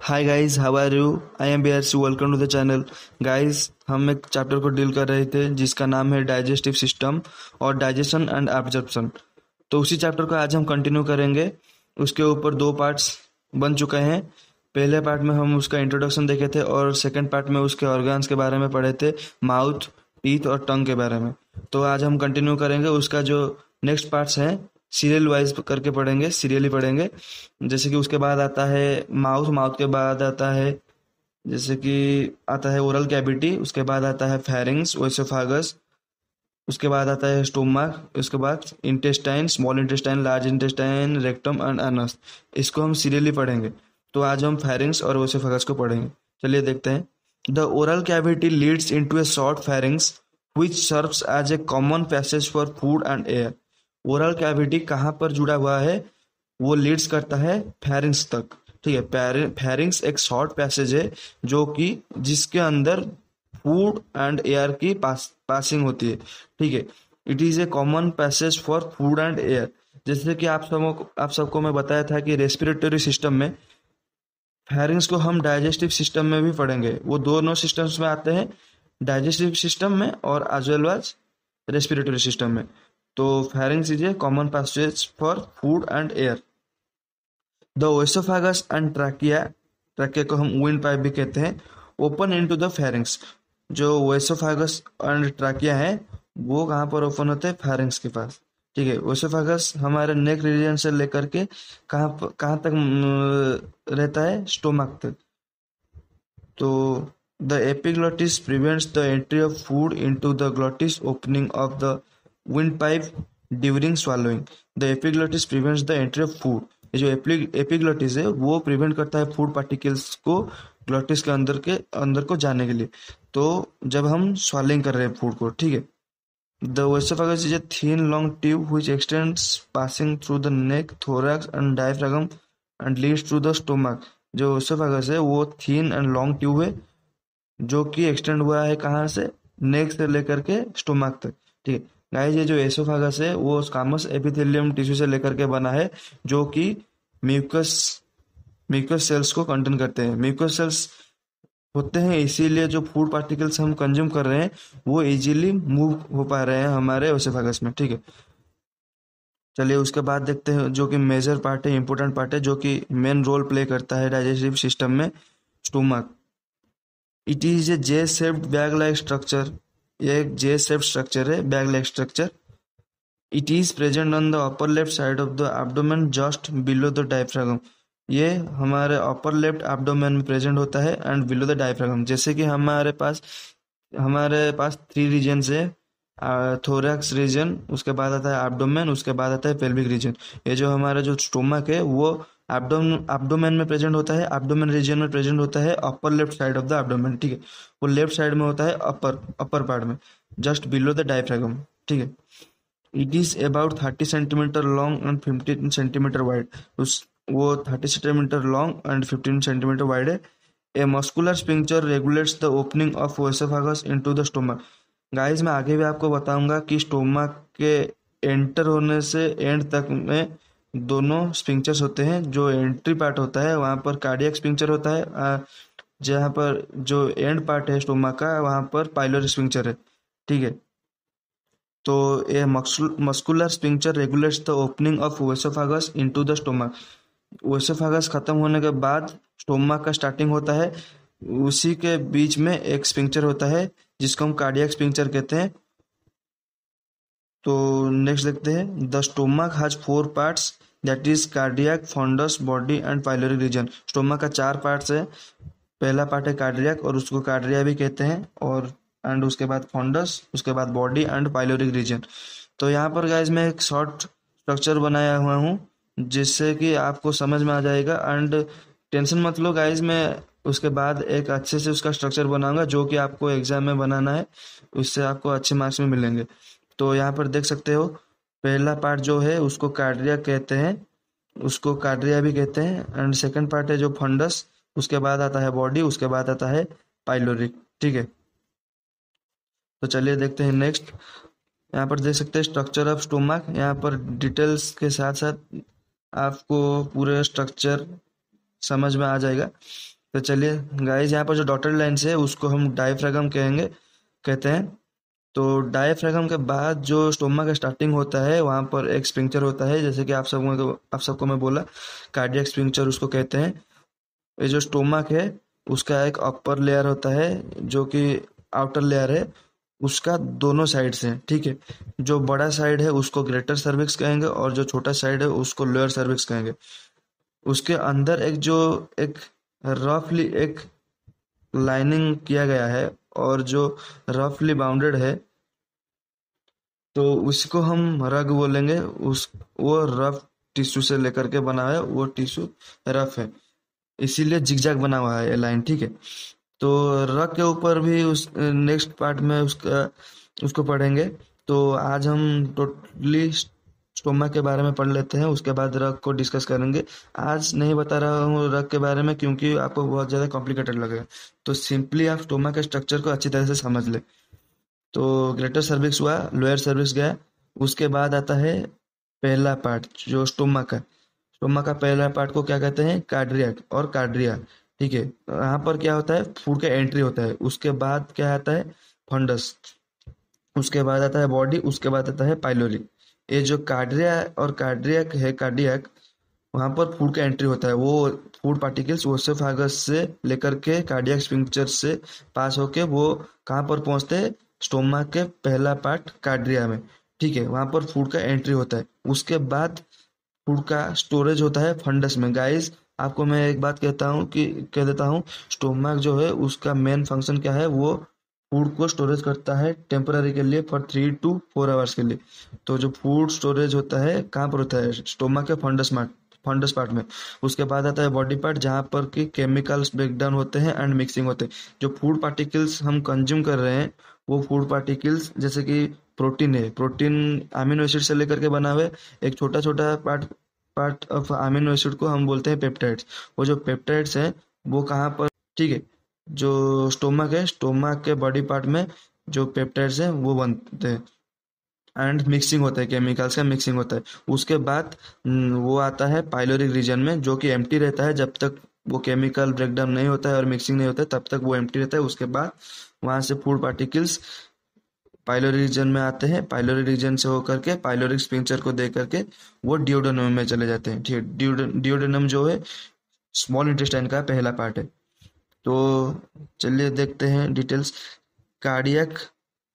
Hi guys, how are you? I am BRC, welcome to the channel. Guys, हम एक chapter को deal कर रहे थे जिसका नाम है डाइजेस्टिव सिस्टम और डाइजेशन एंड एब्जॉर्प्शन। तो उसी चैप्टर को आज हम कंटिन्यू करेंगे। उसके ऊपर दो पार्ट्स बन चुके हैं। पहले पार्ट में हम उसका इंट्रोडक्शन देखे थे और सेकंड पार्ट में उसके ऑर्गन्स के बारे में पढ़े थे, माउथ, टीथ और टंग के बारे में। तो आज हम कंटिन्यू करेंगे उसका जो नेक्स्ट पार्ट्स हैं, सीरियल वाइज करके पढ़ेंगे, सीरियली पढ़ेंगे। जैसे कि उसके बाद आता है माउथ, माउथ के बाद आता है जैसे कि आता है ओरल कैविटी, उसके बाद आता है फेरिंग्स, ओएसोफागस, उसके बाद आता है स्टोमक, उसके बाद intestine, small intestine, large intestine, rectum and Anas. इसको हम सीरियली पढ़ेंगे। तो आज हम फेरिंग्स और ओएसोफागस को पढ़ेंगे। चलिए देखते हैं। The oral cavity Leeds into A short pharynx which serves as a common passage for food and air। Oral cavity कहाँ पर जुड़ा हुआ है? वो लीड्स करता है फेरिंग्स तक। ठीक है, फेरिंग्स एक शॉर्ट पैसेज है जो कि जिसके अंदर फूड एंड एयर की पासिंग होती है। ठीक है, it is a common passage for food and air. जैसे कि आप सबको मैं बताया था कि रेस्पिरेटरी सिस्टम में फेरिंग्स को हम डाइजेस्टिव सिस्टम में भी पढ़ेंगे। वो दोनों सिस्टम्स में आते हैं, डाइजेस्टिव सिस्टम में और as well as respiratory system में। तो pharynx is a common passage for food and air. The oesophagus and trachea, trachea को हम विंड पाइप भी कहते हैं, ओपन इनटू द फेरिंग्स। जो ओएसोफागस एंड ट्रैकिया है वो कहाँ पर ओपन होते हैं? फेरिंग्स के पास। ठीक है, ओएसोफागस हमारे नेक रीजन से लेकर के कहाँ तक रहता है? स्टोमक तक। तो the epiglottis prevents the entry of food into the glottis opening of the windpipe during swallowing। The epiglottis prevents the entry of food। ये जो एपिग्लोटिस है वो प्रिवेंट करता है फूड पार्टिकल्स को ग्लोटिस के अंदर को जाने के लिए। तो जब हम स्वालिंग कर रहे हैं फूड को, ठीक है। The oesophagus is a thin long tube which extends passing through the neck, thorax and diaphragm and leads to the stomach. जो ओएसोफेगस है वो थिन एंड लॉन्ग ट्यूब है जो कि एक्सटेंड हुआ है कहाँ से? नेक से लेकर के स्टोमक तक। ठीक है गाइस, ये जो एसोफागस है वो स्कामस एपिथेलियम टिश्यू से लेकर के बना है जो कि म्यूकस सेल्स को कंटेन करते हैं। म्यूकस सेल्स होते हैं इसीलिए जो फूड पार्टिकल्स हम कंज्यूम कर रहे हैं वो इजीली मूव हो पा रहे हैं हमारे ओसेफागस में। ठीक है, चलिए उसके बाद देखते हैं जो कि मेजर पार्ट है, इंपॉर्टेंट पार्ट है, जो कि मेन रोल प्ले करता है डाइजेस्टिव सिस्टम में, stomach. It is a J shaped bag like structure. ये एक जे शेप्ड स्ट्रक्चर है, bag like structure. It is present on the upper left side of the abdomen just below the diaphragm. ये हमारे upper left abdomen में present होता है and below the diaphragm. जैसे कि हमारे पास 3 रीजन्स है, थोरैक्स रीजन, उसके बाद आता है एब्डोमेन, उसके बाद आता है पेल्विक रीजन। ये जो हमारा जो स्टोमक है वो एब्डोमेन में प्रेजेंट होता है, एब्डोमेन रीजन में प्रेजेंट होता है, upper left side of the abdomen. ठीक है, वो लेफ्ट साइड में होता है, अपर पार्ट में, जस्ट बिलो द डायफ्रागम। ठीक है, it is about 30 centimetre long and 15 centimetre wide. वो 30 centimetre long and 15 centimetre wide है। A muscular sphincter regulates the opening of oesophagus into the stomach. Guys, मैं आगे भी आपको बताऊंगा कि स्टोमक के एंटर होने से एंड तक में दोनों स्पिंक्चर्स होते हैं। जो एंट्री पार्ट होता है वहाँ पर कार्डियक स्पिंक्चर होता है, जहाँ पर जो एंड पार्ट है स्टोमक का वहाँ पर पाइलोरी स्पिंक्चर है। ठीक है, तो ये muscular sphincter regulates the opening of oesophagus into the stomach. ओएसोफेगस खत्म होने के बाद स्टोमक का स्टार्टिंग होता है, उसी के बीच में एक स्पिंक्चर होता है जिसको हम कार्डियक स्पिंक्चर कहते हैं। तो नेक्स्ट देखते हैं। The stomach has 4 parts, that is cardiac, fundus, body and pyloric region. Stomach का 4 पार्ट्स है। पहला पार्ट है कार्डियक और उसको कार्डिया भी कहते हैं, और एंड उसके बाद फंडस, उसके बाद बॉडी एंड पाइलोरिक रीजन। तो यहाँ पर गाइज मैं एक शॉर्ट स्ट्रक्चर बनाया हुआ हूँ जिससे कि आपको समझ में आ जाएगा। एंड टेंशन मत लो गाइज, मैं उसके बाद एक अच्छे से उसका स्ट्रक्चर बनाऊंगा जो कि आपको एग्जाम में बनाना है, उससे आपको अच्छे मार्क्स में मिलेंगे। तो यहाँ पर देख सकते हो, पहला पार्ट जो है उसको कार्डिया कहते हैं, उसको कार्डिया भी कहते हैं। एंड सेकंड पार्ट है जो फंडस, उसके बाद आता है बॉडी, उसके बाद आता है पाइलोरिक। ठीक है, तो चलिए देखते हैं नेक्स्ट। यहाँ पर देख सकते हैं स्ट्रक्चर ऑफ स्टोमक। यहाँ पर डिटेल्स के साथ साथ आपको पूरे स्ट्रक्चर समझ में आ जाएगा। तो चलिए गाइस, यहाँ पर जो डॉटेड लाइन्स है उसको हम डायफ्रागम कहते हैं। तो डायफ्रागम के बाद जो स्टोमा का स्टार्टिंग होता है वहाँ पर एक स्पिंक्चर होता है, जैसे कि आप सबको मैं बोला, कार्डियक स्पिंक्चर उसको कहते हैं। ये जो स्टोमक है उसका एक अपर लेयर होता है जो कि आउटर लेयर है, उसका दोनों साइड से, ठीक है। जो बड़ा साइड है उसको ग्रेटर सर्विक्स कहेंगे और जो छोटा साइड है उसको लोअर सर्विक्स कहेंगे। उसके अंदर एक रफली एक लाइनिंग किया गया है और जो रफली बाउंडेड है तो उसको हम रग बोलेंगे। उस वो रफ टिश्यू से लेकर के बना है, वो टिश्यू रफ है, इसीलिए जिगजैग बना हुआ है ये लाइन, ठीक है। तो रग के ऊपर भी उस नेक्स्ट पार्ट में उसको पढ़ेंगे। तो आज हम टोटली स्टोमा के बारे में पढ़ लेते हैं, उसके बाद रग को डिस्कस करेंगे। आज नहीं बता रहा हूँ रग के बारे में क्योंकि आपको बहुत ज़्यादा कॉम्प्लिकेटेड लगेगा, तो सिंपली आप स्टोमा के स्ट्रक्चर को अच्छी तरह से समझ ले। तो ग्रेटर सर्विक्स हुआ, लोअर सर्विक्स गया, उसके बाद आता है पहला पार्ट जो स्टोमा का। स्टोमा का पहला पार्ट को क्या कहते हैं? कार्डियक और कार्डिया, ठीक है। यहाँ पर क्या होता है? फूड का एंट्री होता है। उसके बाद क्या आता है? फंडस। उसके बाद आता है बॉडी, उसके बाद आता है पाइलोरी। ये जो कार्डिया और कार्डियक है, कार्डियक, वहाँ पर फूड का एंट्री होता है। वो फूड पार्टिकल्स ओसोफेगस से लेकर के कार्डियक स्फिंक्टर से पास होके वो कहाँ पर पहुँचते हैं? स्टोमा के पहला पार्ट कार्डिया में, ठीक है। वहाँ पर फूड का एंट्री होता है। उसके बाद फूड का स्टोरेज होता है फंडस में। गाइस, आपको मैं एक बात कह देता हूँ, स्टोमक जो है उसका मेन फंक्शन क्या है? वो फूड को स्टोरेज करता है टेम्पररी के लिए, फॉर 3 to 4 आवर्स के लिए। तो जो फूड स्टोरेज होता है कहाँ पर होता है? स्टोमक के फंडस पार्ट में। उसके बाद आता है बॉडी पार्ट जहाँ पर कि केमिकल्स ब्रेकडाउन होते हैं एंड मिक्सिंग होते हैं। जो फूड पार्टिकल्स हम कंज्यूम कर रहे हैं वो फूड पार्टिकल्स जैसे कि प्रोटीन है, प्रोटीन अमीनो एसिड से लेकर के बना हुआ है। एक छोटा छोटा part part of amino acid को हम बोलते हैं पेप्टाइड्स। वो जो पेप्टाइड्स हैं वो कहाँ पर, ठीक है, जो स्टोमक है, स्टोमक के बॉडी पार्ट में जो पेप्टाइड्स हैं वो बनते हैं एंड मिक्सिंग होता है, केमिकल्स का मिक्सिंग होता है। उसके बाद वो आता है पाइलोरिक रीजन में जो कि एम्प्टी रहता है। जब तक वो केमिकल ब्रेकडाउन नहीं होता है और मिक्सिंग नहीं होता है तब तक वो एम्प्टी रहता है। उसके बाद वहाँ से फूड पार्टिकल्स पाइलोरी रीजन में आते हैं, पाइलोरी रीजन से होकर के पाइलोरिक स्पिंक्चर को दे करके वो डियोडेनम में चले जाते हैं, ठीक है। डियोडेनम जो है स्मॉल इंटेस्टाइन का पहला पार्ट है। तो चलिए देखते हैं डिटेल्स। कार्डियक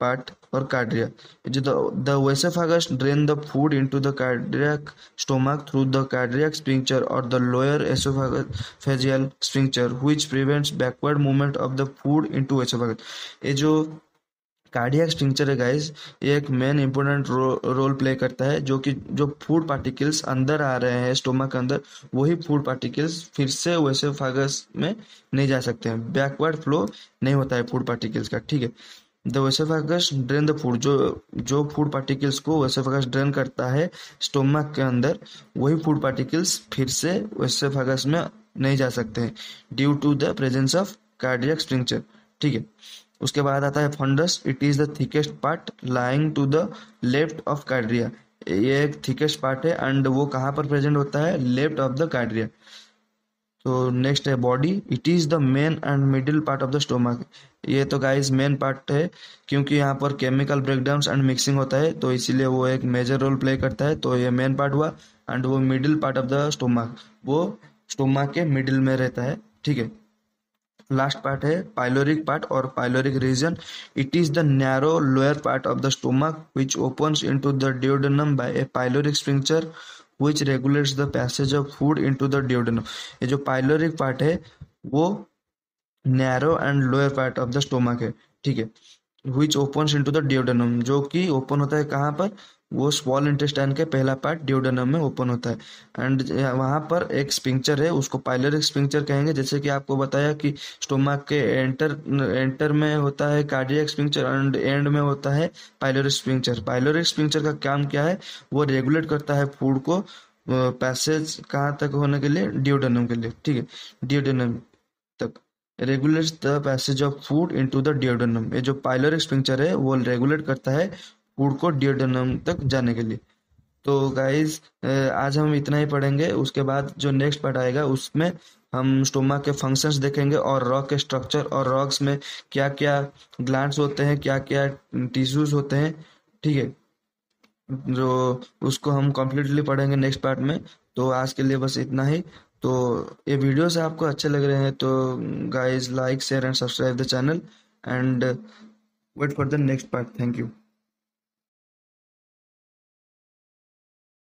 पार्ट और कार्डिया, जो the oesophagus drain the food into the cardiac stomach through the cardiac sphincter और the lower oesophageal sphincter which prevents backward movement of the food into oesophagus. ये जो कार्डियक स्टिंक्चर है guys, ये एक main important role play करता है, जो कि जो फूड पार्टिकल्स अंदर आ रहे हैं स्टोमक के अंदर, वही फूड पार्टिकल्स फिर से ओएसोफेगस में नहीं जा सकते हैं, बैकवर्ड फ्लो नहीं होता है फूड पार्टिकल्स का, ठीक है। The oesophagus drain the food, जो फूड पार्टिकल्स को ओएसोफेगस ड्रेन करता है स्टोमक के अंदर, वही फूड पार्टिकल्स फिर से ओएसोफेगस में नहीं जा सकते हैं due to the presence of cardiac sphincter, ठीक है। उसके बाद आता है fundus. It is the thickest part lying to the left of cardia. ये एक थिकेस्ट पार्ट है एंड वो कहाँ पर प्रेजेंट होता है? Left of the cardia. तो नेक्स्ट है body. It is the main and middle part of the stomach. ये तो गाइस मेन पार्ट है क्योंकि यहाँ पर केमिकल ब्रेकडाउन एंड मिक्सिंग होता है, तो इसीलिए वो एक मेजर रोल प्ले करता है। तो ये मेन पार्ट हुआ एंड वो middle part of the stomach, वो स्टोमक के मिडिल में रहता है, ठीक है। लास्ट पार्ट है पाइलोरिक पार्ट और pyloric region. It is the narrow lower part of the stomach which opens into the duodenum by a pyloric sphincter which regulates the passage of food into the duodenum। ये जो pyloric part है वो narrow and lower part of the stomach है, ठीक है। विच opens into the डियोडेनम, जो कि open होता है कहाँ पर? वो स्मॉल इंटेस्टाइन के पहला पार्ट डियोडेनम में ओपन होता है एंड वहाँ पर एक स्पिंक्चर है, उसको पाइलोरिक स्पिंक्चर कहेंगे। जैसे कि आपको बताया कि स्टोमक के एंटर में होता है कार्डियक स्पिंक्चर एंड एंड में होता है पाइलोरिक स्पिंक्चर। पाइलोरिक स्पिंक्चर का काम क्या है? वो रेगुलेट करता है फूड को पैसेज कहाँ तक होने के लिए? डियोडेनम के लिए, ठीक है, डियोडेनम तक। Regulates the passage of food into the duodenum. ये जो पाइलोरिक स्फिंक्टर है वो रेगुलेट करता है फूड को डियोडेनम तक जाने के लिए। तो गाइज आज हम इतना ही पढ़ेंगे। उसके बाद जो नेक्स्ट पार्ट आएगा उसमें हम स्टोमा के फंक्शंस देखेंगे और रॉक के स्ट्रक्चर और रॉक्स में क्या क्या ग्लैंड्स होते हैं, क्या क्या टिश्यूज होते हैं, ठीक है, जो उसको हम कम्प्लीटली पढ़ेंगे नेक्स्ट पार्ट में। तो आज के लिए बस इतना ही। तो ये वीडियोस आपको अच्छे लग रहे हैं तो guys like share and subscribe the channel and wait for the next part. Thank you.